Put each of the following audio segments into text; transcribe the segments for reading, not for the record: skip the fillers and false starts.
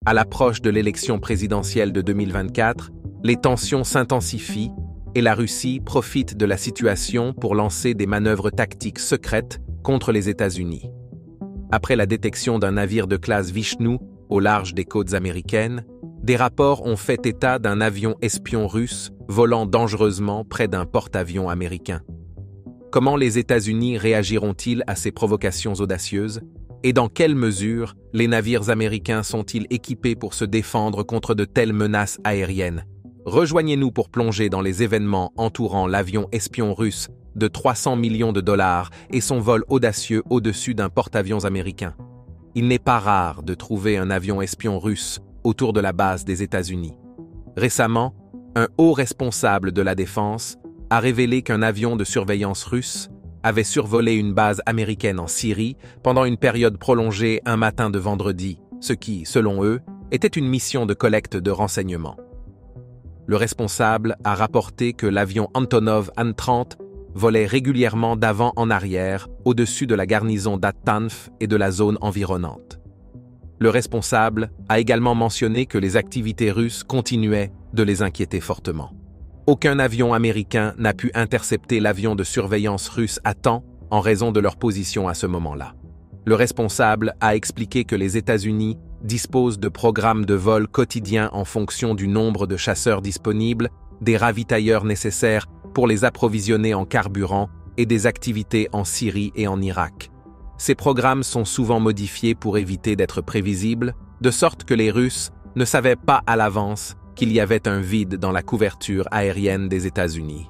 À l'approche de l'élection présidentielle de 2024, les tensions s'intensifient et la Russie profite de la situation pour lancer des manœuvres tactiques secrètes contre les États-Unis. Après la détection d'un navire de classe Vishnu au large des côtes américaines, des rapports ont fait état d'un avion espion russe volant dangereusement près d'un porte-avions américain. Comment les États-Unis réagiront-ils à ces provocations audacieuses? Et dans quelle mesure les navires américains sont-ils équipés pour se défendre contre de telles menaces aériennes? Rejoignez-nous pour plonger dans les événements entourant l'avion espion russe de 300 millions de dollars et son vol audacieux au-dessus d'un porte-avions américain. Il n'est pas rare de trouver un avion espion russe autour de la base des États-Unis. Récemment, un haut responsable de la défense a révélé qu'un avion de surveillance russe avait survolé une base américaine en Syrie pendant une période prolongée un matin de vendredi, ce qui, selon eux, était une mission de collecte de renseignements. Le responsable a rapporté que l'avion Antonov An-30 volait régulièrement d'avant en arrière au-dessus de la garnison d'At-Tanf et de la zone environnante. Le responsable a également mentionné que les activités russes continuaient de les inquiéter fortement. Aucun avion américain n'a pu intercepter l'avion de surveillance russe à temps en raison de leur position à ce moment-là. Le responsable a expliqué que les États-Unis disposent de programmes de vol quotidiens en fonction du nombre de chasseurs disponibles, des ravitailleurs nécessaires pour les approvisionner en carburant et des activités en Syrie et en Irak. Ces programmes sont souvent modifiés pour éviter d'être prévisibles, de sorte que les Russes ne savaient pas à l'avance qu'il y avait un vide dans la couverture aérienne des États-Unis.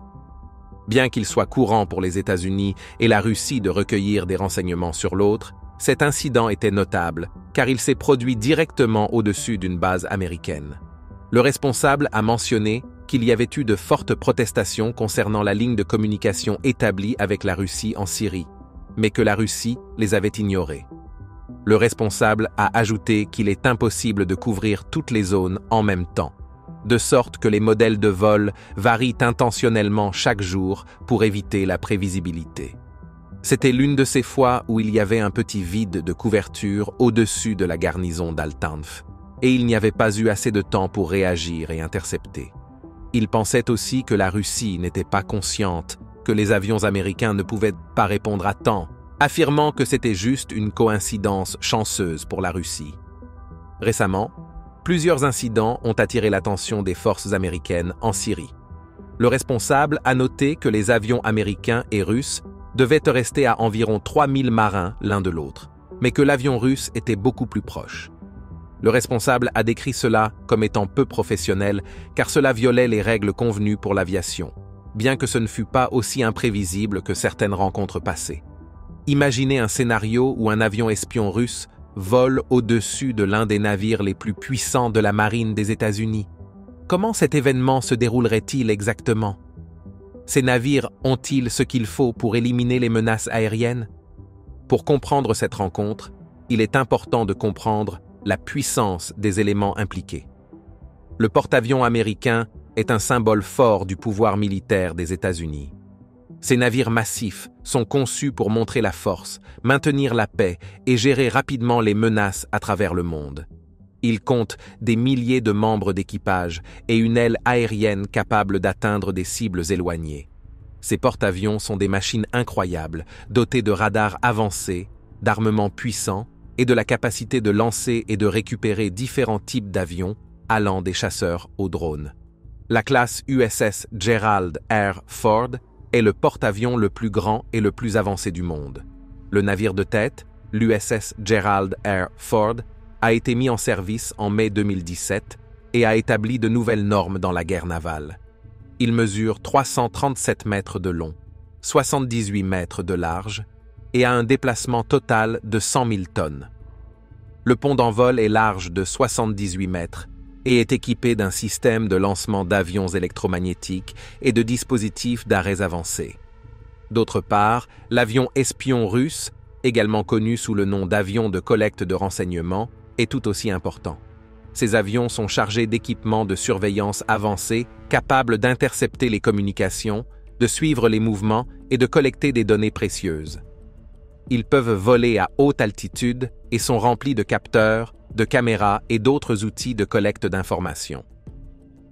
Bien qu'il soit courant pour les États-Unis et la Russie de recueillir des renseignements sur l'autre, cet incident était notable, car il s'est produit directement au-dessus d'une base américaine. Le responsable a mentionné qu'il y avait eu de fortes protestations concernant la ligne de communication établie avec la Russie en Syrie, mais que la Russie les avait ignorées. Le responsable a ajouté qu'il est impossible de couvrir toutes les zones en même temps, de sorte que les modèles de vol varient intentionnellement chaque jour pour éviter la prévisibilité. C'était l'une de ces fois où il y avait un petit vide de couverture au-dessus de la garnison d'Al-Tanf, et il n'y avait pas eu assez de temps pour réagir et intercepter. Il pensait aussi que la Russie n'était pas consciente que les avions américains ne pouvaient pas répondre à temps, affirmant que c'était juste une coïncidence chanceuse pour la Russie. Récemment, plusieurs incidents ont attiré l'attention des forces américaines en Syrie. Le responsable a noté que les avions américains et russes devaient rester à environ 3000 marins l'un de l'autre, mais que l'avion russe était beaucoup plus proche. Le responsable a décrit cela comme étant peu professionnel car cela violait les règles convenues pour l'aviation, bien que ce ne fût pas aussi imprévisible que certaines rencontres passées. Imaginez un scénario où un avion espion russe vole au-dessus de l'un des navires les plus puissants de la marine des États-Unis. Comment cet événement se déroulerait-il exactement? Ces navires ont-ils ce qu'il faut pour éliminer les menaces aériennes? Pour comprendre cette rencontre, il est important de comprendre la puissance des éléments impliqués. Le porte-avions américain est un symbole fort du pouvoir militaire des États-Unis. Ces navires massifs sont conçus pour montrer la force, maintenir la paix et gérer rapidement les menaces à travers le monde. Ils comptent des milliers de membres d'équipage et une aile aérienne capable d'atteindre des cibles éloignées. Ces porte-avions sont des machines incroyables, dotées de radars avancés, d'armements puissants et de la capacité de lancer et de récupérer différents types d'avions, allant des chasseurs aux drones. La classe USS Gerald R. Ford est le porte-avions le plus grand et le plus avancé du monde. Le navire de tête, l'USS Gerald R. Ford, a été mis en service en mai 2017 et a établi de nouvelles normes dans la guerre navale. Il mesure 337 mètres de long, 78 mètres de large et a un déplacement total de 100 000 tonnes. Le pont d'envol est large de 78 mètres et est équipé d'un système de lancement d'avions électromagnétiques et de dispositifs d'arrêt avancés. D'autre part, l'avion espion russe, également connu sous le nom d'avion de collecte de renseignements, est tout aussi important. Ces avions sont chargés d'équipements de surveillance avancés capables d'intercepter les communications, de suivre les mouvements et de collecter des données précieuses. Ils peuvent voler à haute altitude et sont remplis de capteurs de caméras et d'autres outils de collecte d'informations.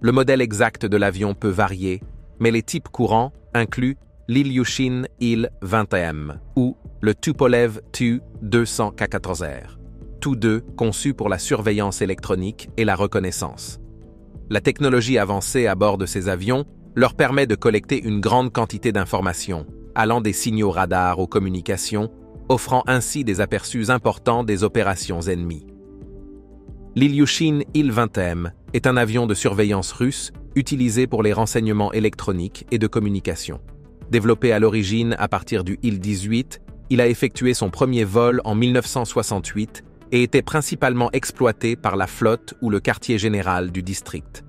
Le modèle exact de l'avion peut varier, mais les types courants incluent l'Ilyushin Il-20M ou le Tupolev Tu-200K14R, tous deux conçus pour la surveillance électronique et la reconnaissance. La technologie avancée à bord de ces avions leur permet de collecter une grande quantité d'informations, allant des signaux radars aux communications, offrant ainsi des aperçus importants des opérations ennemies. L'Ilyushin Il-20M est un avion de surveillance russe utilisé pour les renseignements électroniques et de communication. Développé à l'origine à partir du Il-18, il a effectué son premier vol en 1968 et était principalement exploité par la flotte ou le quartier général du district.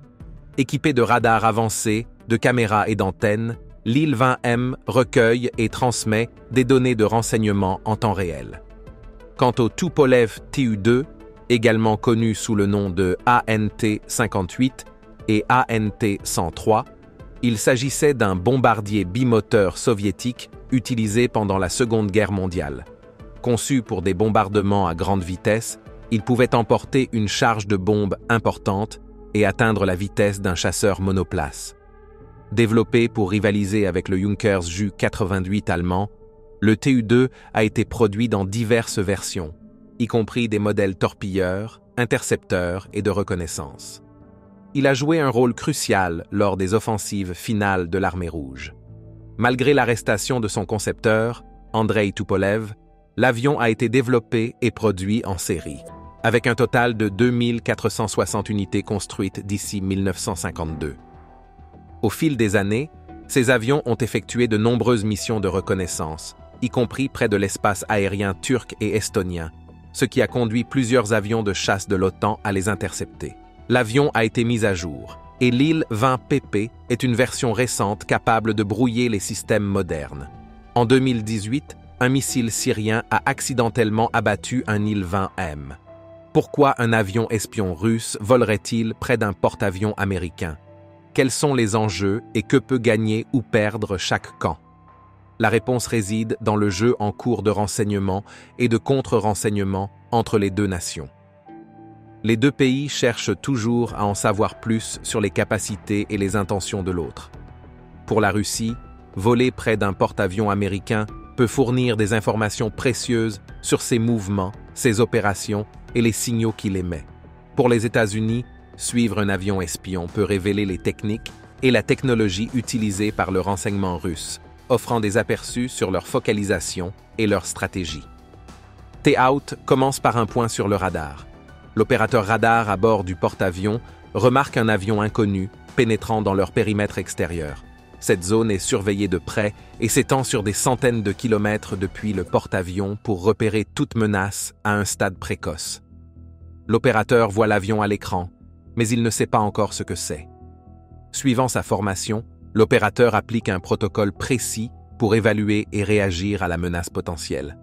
Équipé de radars avancés, de caméras et d'antennes, l'Il-20M recueille et transmet des données de renseignement en temps réel. Quant au Tupolev Tu-2, également connu sous le nom de ANT-58 et ANT-103, il s'agissait d'un bombardier bimoteur soviétique utilisé pendant la Seconde Guerre mondiale. Conçu pour des bombardements à grande vitesse, il pouvait emporter une charge de bombes importante et atteindre la vitesse d'un chasseur monoplace. Développé pour rivaliser avec le Junkers Ju-88 allemand, le Tu-2 a été produit dans diverses versions, y compris des modèles torpilleurs, intercepteurs et de reconnaissance. Il a joué un rôle crucial lors des offensives finales de l'Armée rouge. Malgré l'arrestation de son concepteur, Andrei Tupolev, l'avion a été développé et produit en série, avec un total de 2460 unités construites d'ici 1952. Au fil des années, ces avions ont effectué de nombreuses missions de reconnaissance, y compris près de l'espace aérien turc et estonien, ce qui a conduit plusieurs avions de chasse de l'OTAN à les intercepter. L'avion a été mis à jour, et l'Il-20PP est une version récente capable de brouiller les systèmes modernes. En 2018, un missile syrien a accidentellement abattu un Il-20M. Pourquoi un avion espion russe volerait-il près d'un porte-avions américain? Quels sont les enjeux et que peut gagner ou perdre chaque camp? La réponse réside dans le jeu en cours de renseignement et de contre-renseignement entre les deux nations. Les deux pays cherchent toujours à en savoir plus sur les capacités et les intentions de l'autre. Pour la Russie, voler près d'un porte-avions américain peut fournir des informations précieuses sur ses mouvements, ses opérations et les signaux qu'il émet. Pour les États-Unis, suivre un avion espion peut révéler les techniques et la technologie utilisées par le renseignement russe, offrant des aperçus sur leur focalisation et leur stratégie. T-Out commence par un point sur le radar. L'opérateur radar à bord du porte-avions remarque un avion inconnu pénétrant dans leur périmètre extérieur. Cette zone est surveillée de près et s'étend sur des centaines de kilomètres depuis le porte-avions pour repérer toute menace à un stade précoce. L'opérateur voit l'avion à l'écran, mais il ne sait pas encore ce que c'est. Suivant sa formation, l'opérateur applique un protocole précis pour évaluer et réagir à la menace potentielle.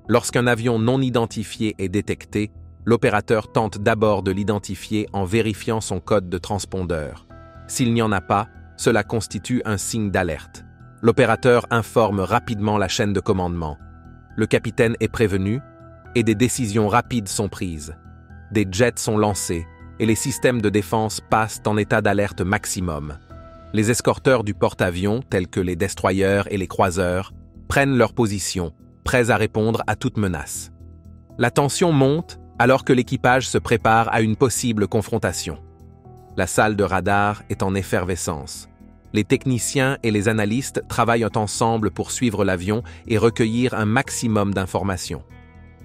Lorsqu'un avion non identifié est détecté, l'opérateur tente d'abord de l'identifier en vérifiant son code de transpondeur. S'il n'y en a pas, cela constitue un signe d'alerte. L'opérateur informe rapidement la chaîne de commandement. Le capitaine est prévenu et des décisions rapides sont prises. Des jets sont lancés et les systèmes de défense passent en état d'alerte maximum. Les escorteurs du porte-avions, tels que les destroyers et les croiseurs, prennent leur position, prêts à répondre à toute menace. La tension monte alors que l'équipage se prépare à une possible confrontation. La salle de radar est en effervescence. Les techniciens et les analystes travaillent ensemble pour suivre l'avion et recueillir un maximum d'informations.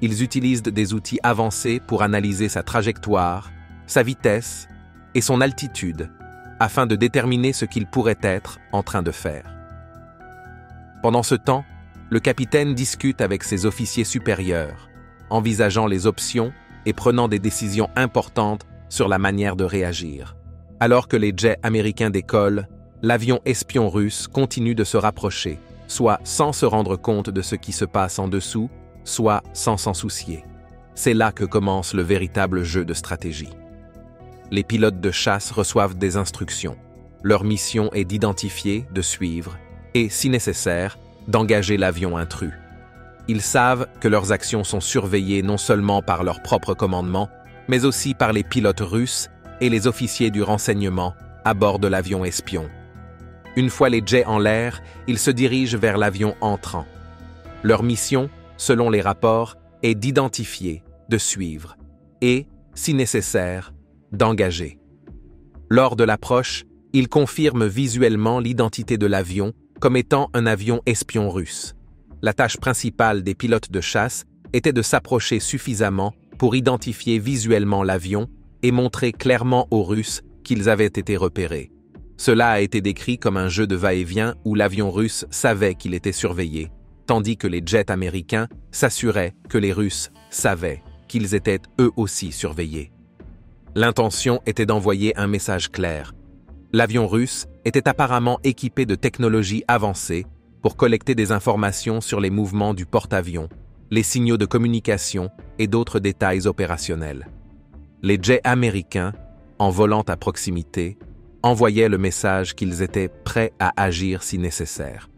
Ils utilisent des outils avancés pour analyser sa trajectoire, sa vitesse et son altitude, afin de déterminer ce qu'il pourrait être en train de faire. Pendant ce temps, le capitaine discute avec ses officiers supérieurs, envisageant les options et prenant des décisions importantes sur la manière de réagir. Alors que les jets américains décollent, l'avion espion russe continue de se rapprocher, soit sans se rendre compte de ce qui se passe en dessous, soit sans s'en soucier. C'est là que commence le véritable jeu de stratégie. Les pilotes de chasse reçoivent des instructions. Leur mission est d'identifier, de suivre et, si nécessaire, d'engager l'avion intrus. Ils savent que leurs actions sont surveillées non seulement par leur propre commandement, mais aussi par les pilotes russes et les officiers du renseignement à bord de l'avion espion. Une fois les jets en l'air, ils se dirigent vers l'avion entrant. Leur mission, selon les rapports, est d'identifier, de suivre et, si nécessaire, d'engager. Lors de l'approche, ils confirment visuellement l'identité de l'avion comme étant un avion espion russe. La tâche principale des pilotes de chasse était de s'approcher suffisamment pour identifier visuellement l'avion et montrer clairement aux Russes qu'ils avaient été repérés. Cela a été décrit comme un jeu de va-et-vient où l'avion russe savait qu'il était surveillé, tandis que les jets américains s'assuraient que les Russes savaient qu'ils étaient eux aussi surveillés. L'intention était d'envoyer un message clair. L'avion russe était apparemment équipé de technologies avancées pour collecter des informations sur les mouvements du porte-avions, les signaux de communication et d'autres détails opérationnels. Les jets américains, en volant à proximité, envoyaient le message qu'ils étaient prêts à agir si nécessaire.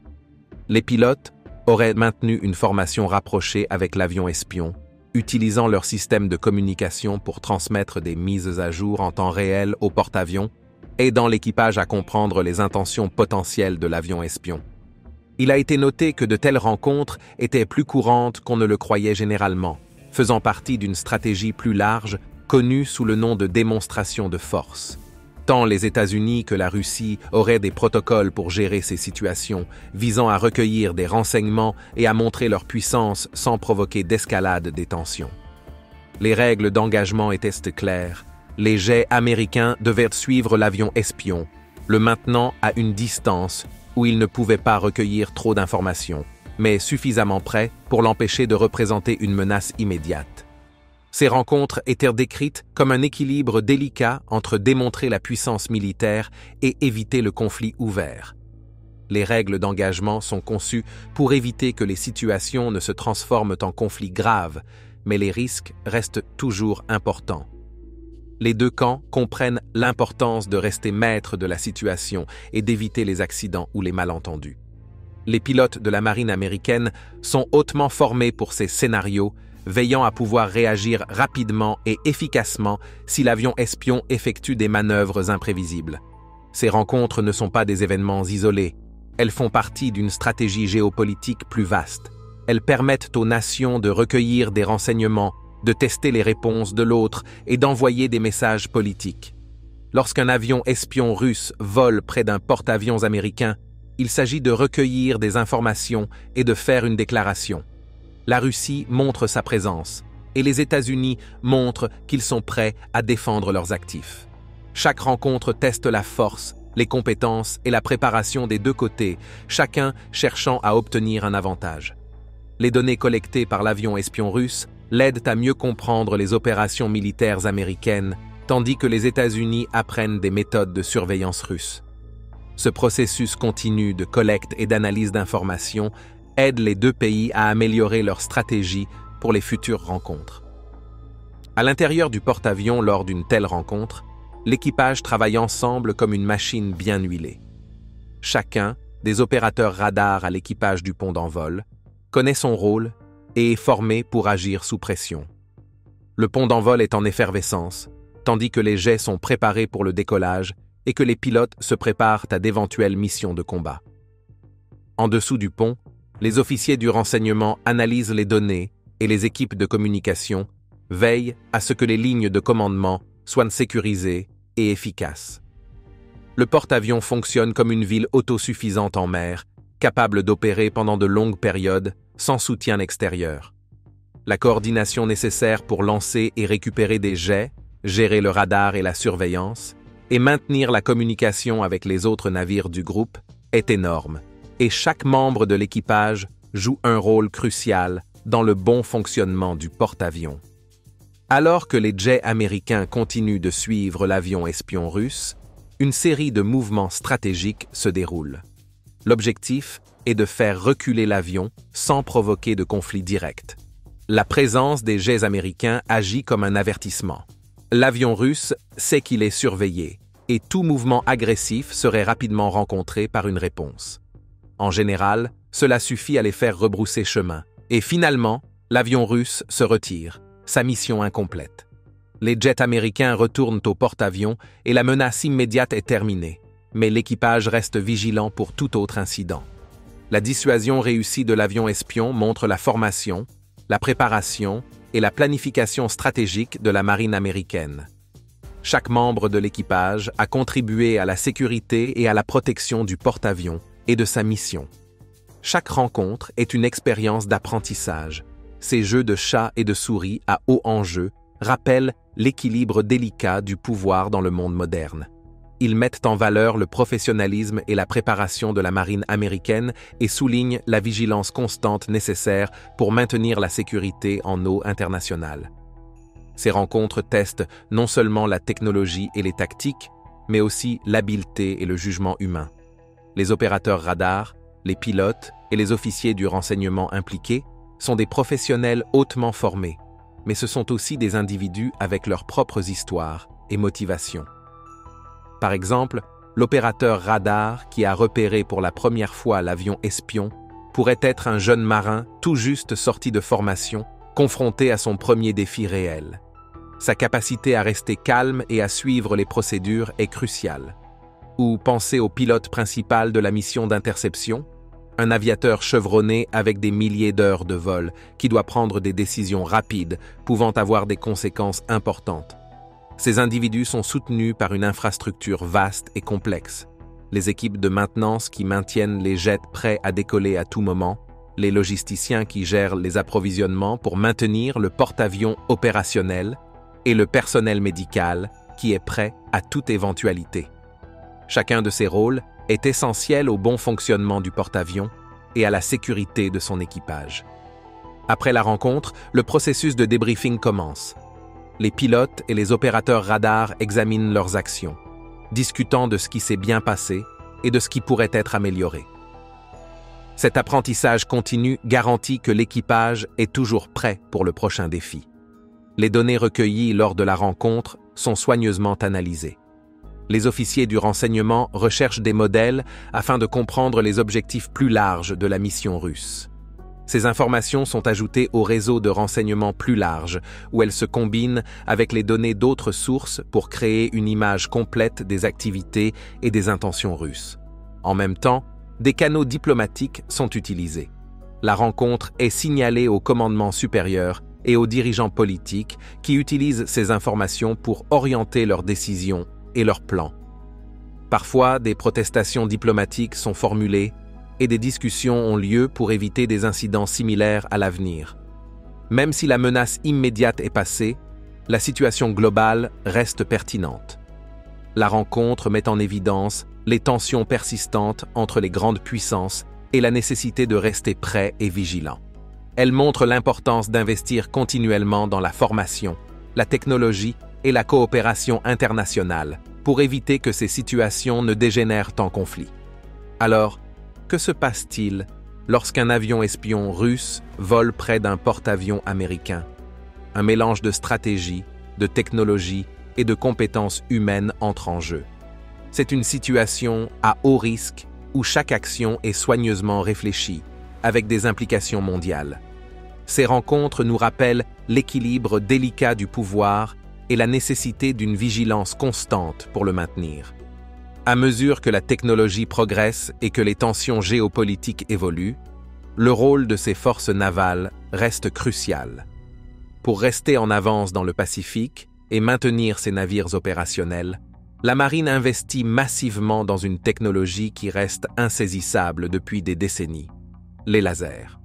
Les pilotes auraient maintenu une formation rapprochée avec l'avion espion, utilisant leur système de communication pour transmettre des mises à jour en temps réel au porte-avions, aidant l'équipage à comprendre les intentions potentielles de l'avion espion. Il a été noté que de telles rencontres étaient plus courantes qu'on ne le croyait généralement, faisant partie d'une stratégie plus large connue sous le nom de démonstration de force. Tant les États-Unis que la Russie auraient des protocoles pour gérer ces situations, visant à recueillir des renseignements et à montrer leur puissance sans provoquer d'escalade des tensions. Les règles d'engagement étaient claires. Les jets américains devaient suivre l'avion espion, le maintenant à une distance où il ne pouvait pas recueillir trop d'informations, mais suffisamment près pour l'empêcher de représenter une menace immédiate. Ces rencontres étaient décrites comme un équilibre délicat entre démontrer la puissance militaire et éviter le conflit ouvert. Les règles d'engagement sont conçues pour éviter que les situations ne se transforment en conflits graves, mais les risques restent toujours importants. Les deux camps comprennent l'importance de rester maître de la situation et d'éviter les accidents ou les malentendus. Les pilotes de la marine américaine sont hautement formés pour ces scénarios, veillant à pouvoir réagir rapidement et efficacement si l'avion espion effectue des manœuvres imprévisibles. Ces rencontres ne sont pas des événements isolés. Elles font partie d'une stratégie géopolitique plus vaste. Elles permettent aux nations de recueillir des renseignements, de tester les réponses de l'autre et d'envoyer des messages politiques. Lorsqu'un avion espion russe vole près d'un porte-avions américain, il s'agit de recueillir des informations et de faire une déclaration. La Russie montre sa présence et les États-Unis montrent qu'ils sont prêts à défendre leurs actifs. Chaque rencontre teste la force, les compétences et la préparation des deux côtés, chacun cherchant à obtenir un avantage. Les données collectées par l'avion espion russe l'aident à mieux comprendre les opérations militaires américaines, tandis que les États-Unis apprennent des méthodes de surveillance russes. Ce processus continu de collecte et d'analyse d'informations aide les deux pays à améliorer leur stratégie pour les futures rencontres. À l'intérieur du porte-avions lors d'une telle rencontre, l'équipage travaille ensemble comme une machine bien huilée. Chacun, des opérateurs radars à l'équipage du pont d'envol, connaît son rôle et est formé pour agir sous pression. Le pont d'envol est en effervescence, tandis que les jets sont préparés pour le décollage et que les pilotes se préparent à d'éventuelles missions de combat. En dessous du pont, les officiers du renseignement analysent les données et les équipes de communication veillent à ce que les lignes de commandement soient sécurisées et efficaces. Le porte-avions fonctionne comme une ville autosuffisante en mer, capable d'opérer pendant de longues périodes sans soutien extérieur. La coordination nécessaire pour lancer et récupérer des jets, gérer le radar et la surveillance, et maintenir la communication avec les autres navires du groupe est énorme, et chaque membre de l'équipage joue un rôle crucial dans le bon fonctionnement du porte-avions. Alors que les jets américains continuent de suivre l'avion espion russe, une série de mouvements stratégiques se déroule. L'objectif est de faire reculer l'avion sans provoquer de conflit direct. La présence des jets américains agit comme un avertissement. L'avion russe sait qu'il est surveillé et tout mouvement agressif serait rapidement rencontré par une réponse. En général, cela suffit à les faire rebrousser chemin. Et finalement, l'avion russe se retire, sa mission incomplète. Les jets américains retournent au porte-avions et la menace immédiate est terminée, mais l'équipage reste vigilant pour tout autre incident. La dissuasion réussie de l'avion espion montre la formation, la préparation et la planification stratégique de la marine américaine. Chaque membre de l'équipage a contribué à la sécurité et à la protection du porte-avions et de sa mission. Chaque rencontre est une expérience d'apprentissage. Ces jeux de chat et de souris à haut enjeu rappellent l'équilibre délicat du pouvoir dans le monde moderne. Ils mettent en valeur le professionnalisme et la préparation de la marine américaine et soulignent la vigilance constante nécessaire pour maintenir la sécurité en eau internationale. Ces rencontres testent non seulement la technologie et les tactiques, mais aussi l'habileté et le jugement humain. Les opérateurs radars, les pilotes et les officiers du renseignement impliqués sont des professionnels hautement formés, mais ce sont aussi des individus avec leurs propres histoires et motivations. Par exemple, l'opérateur radar qui a repéré pour la première fois l'avion espion pourrait être un jeune marin tout juste sorti de formation, confronté à son premier défi réel. Sa capacité à rester calme et à suivre les procédures est cruciale. Ou pensez au pilote principal de la mission d'interception, un aviateur chevronné avec des milliers d'heures de vol qui doit prendre des décisions rapides pouvant avoir des conséquences importantes. Ces individus sont soutenus par une infrastructure vaste et complexe. Les équipes de maintenance qui maintiennent les jets prêts à décoller à tout moment, les logisticiens qui gèrent les approvisionnements pour maintenir le porte-avions opérationnel et le personnel médical qui est prêt à toute éventualité. Chacun de ces rôles est essentiel au bon fonctionnement du porte-avions et à la sécurité de son équipage. Après la rencontre, le processus de débriefing commence. Les pilotes et les opérateurs radars examinent leurs actions, discutant de ce qui s'est bien passé et de ce qui pourrait être amélioré. Cet apprentissage continu garantit que l'équipage est toujours prêt pour le prochain défi. Les données recueillies lors de la rencontre sont soigneusement analysées. Les officiers du renseignement recherchent des modèles afin de comprendre les objectifs plus larges de la mission russe. Ces informations sont ajoutées au réseau de renseignement plus large, où elles se combinent avec les données d'autres sources pour créer une image complète des activités et des intentions russes. En même temps, des canaux diplomatiques sont utilisés. La rencontre est signalée au commandement supérieur et aux dirigeants politiques qui utilisent ces informations pour orienter leurs décisions et leurs plans. Parfois, des protestations diplomatiques sont formulées et des discussions ont lieu pour éviter des incidents similaires à l'avenir. Même si la menace immédiate est passée, la situation globale reste pertinente. La rencontre met en évidence les tensions persistantes entre les grandes puissances et la nécessité de rester prêt et vigilant. Elle montre l'importance d'investir continuellement dans la formation, la technologie et la coopération internationale pour éviter que ces situations ne dégénèrent en conflit. Alors, que se passe-t-il lorsqu'un avion espion russe vole près d'un porte-avions américain? Un mélange de stratégie, de technologie et de compétences humaines entre en jeu. C'est une situation à haut risque où chaque action est soigneusement réfléchie, avec des implications mondiales. Ces rencontres nous rappellent l'équilibre délicat du pouvoir et la nécessité d'une vigilance constante pour le maintenir. À mesure que la technologie progresse et que les tensions géopolitiques évoluent, le rôle de ces forces navales reste crucial. Pour rester en avance dans le Pacifique et maintenir ses navires opérationnels, la marine investit massivement dans une technologie qui reste insaisissable depuis des décennies, les lasers.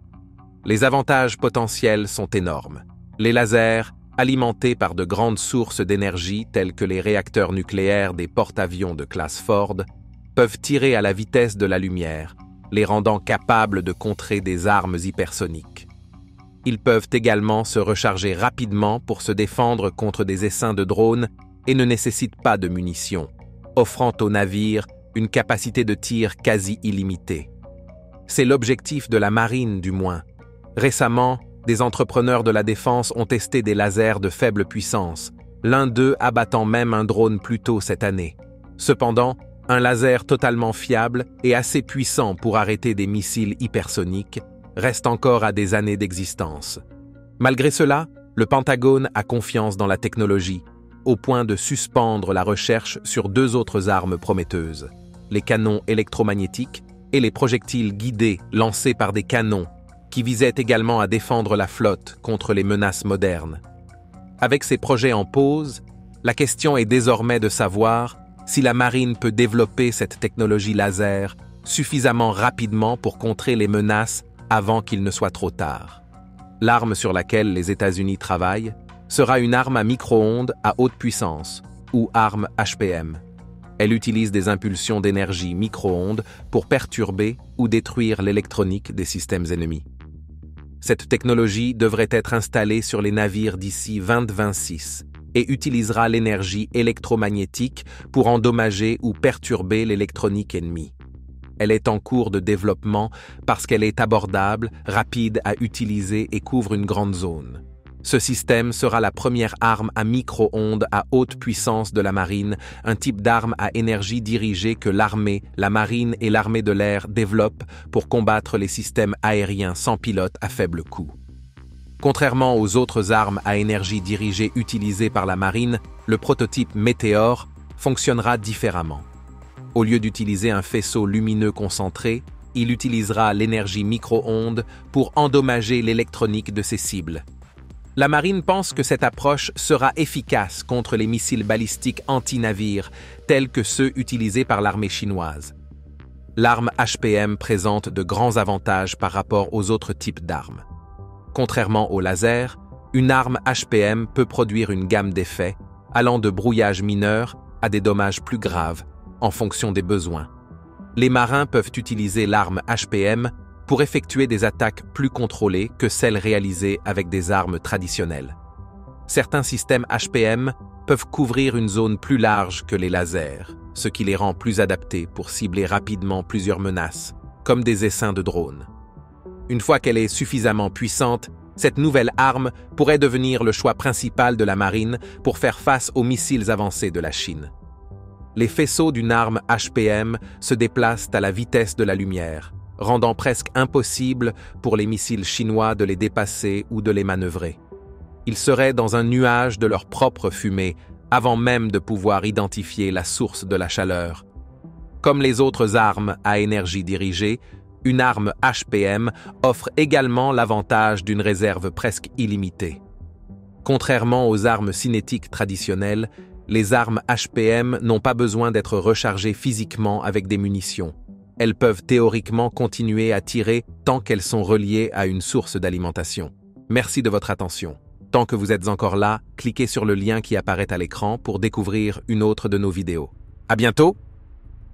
Les avantages potentiels sont énormes. Les lasers, alimentés par de grandes sources d'énergie telles que les réacteurs nucléaires des porte-avions de classe Ford, peuvent tirer à la vitesse de la lumière, les rendant capables de contrer des armes hypersoniques. Ils peuvent également se recharger rapidement pour se défendre contre des essaims de drones et ne nécessitent pas de munitions, offrant aux navires une capacité de tir quasi illimitée. C'est l'objectif de la marine du moins. Récemment, des entrepreneurs de la défense ont testé des lasers de faible puissance, l'un d'eux abattant même un drone plus tôt cette année. Cependant, un laser totalement fiable et assez puissant pour arrêter des missiles hypersoniques reste encore à des années d'existence. Malgré cela, Le Pentagone a confiance dans la technologie, au point de suspendre la recherche sur deux autres armes prometteuses, les canons électromagnétiques et les projectiles guidés lancés par des canons, qui visaient également à défendre la flotte contre les menaces modernes. Avec ces projets en pause, la question est désormais de savoir si la marine peut développer cette technologie laser suffisamment rapidement pour contrer les menaces avant qu'il ne soit trop tard. L'arme sur laquelle les États-Unis travaillent sera une arme à micro-ondes à haute puissance, ou arme HPM. Elle utilise des impulsions d'énergie micro-ondes pour perturber ou détruire l'électronique des systèmes ennemis. Cette technologie devrait être installée sur les navires d'ici 2026 et utilisera l'énergie électromagnétique pour endommager ou perturber l'électronique ennemie. Elle est en cours de développement parce qu'elle est abordable, rapide à utiliser et couvre une grande zone. Ce système sera la première arme à micro-ondes à haute puissance de la marine, un type d'arme à énergie dirigée que l'armée, la marine et l'armée de l'air développent pour combattre les systèmes aériens sans pilote à faible coût. Contrairement aux autres armes à énergie dirigée utilisées par la marine, le prototype Météore fonctionnera différemment. Au lieu d'utiliser un faisceau lumineux concentré, il utilisera l'énergie micro-ondes pour endommager l'électronique de ses cibles. La marine pense que cette approche sera efficace contre les missiles balistiques anti-navires, tels que ceux utilisés par l'armée chinoise. L'arme HPM présente de grands avantages par rapport aux autres types d'armes. Contrairement au laser, une arme HPM peut produire une gamme d'effets, allant de brouillage mineur à des dommages plus graves, en fonction des besoins. Les marins peuvent utiliser l'arme HPM pour effectuer des attaques plus contrôlées que celles réalisées avec des armes traditionnelles. Certains systèmes HPM peuvent couvrir une zone plus large que les lasers, ce qui les rend plus adaptés pour cibler rapidement plusieurs menaces, comme des essaims de drones. Une fois qu'elle est suffisamment puissante, cette nouvelle arme pourrait devenir le choix principal de la marine pour faire face aux missiles avancés de la Chine. Les faisceaux d'une arme HPM se déplacent à la vitesse de la lumière, rendant presque impossible pour les missiles chinois de les dépasser ou de les manœuvrer. Ils seraient dans un nuage de leur propre fumée avant même de pouvoir identifier la source de la chaleur. Comme les autres armes à énergie dirigée, une arme HPM offre également l'avantage d'une réserve presque illimitée. Contrairement aux armes cinétiques traditionnelles, les armes HPM n'ont pas besoin d'être rechargées physiquement avec des munitions. Elles peuvent théoriquement continuer à tirer tant qu'elles sont reliées à une source d'alimentation. Merci de votre attention. Tant que vous êtes encore là, cliquez sur le lien qui apparaît à l'écran pour découvrir une autre de nos vidéos. À bientôt!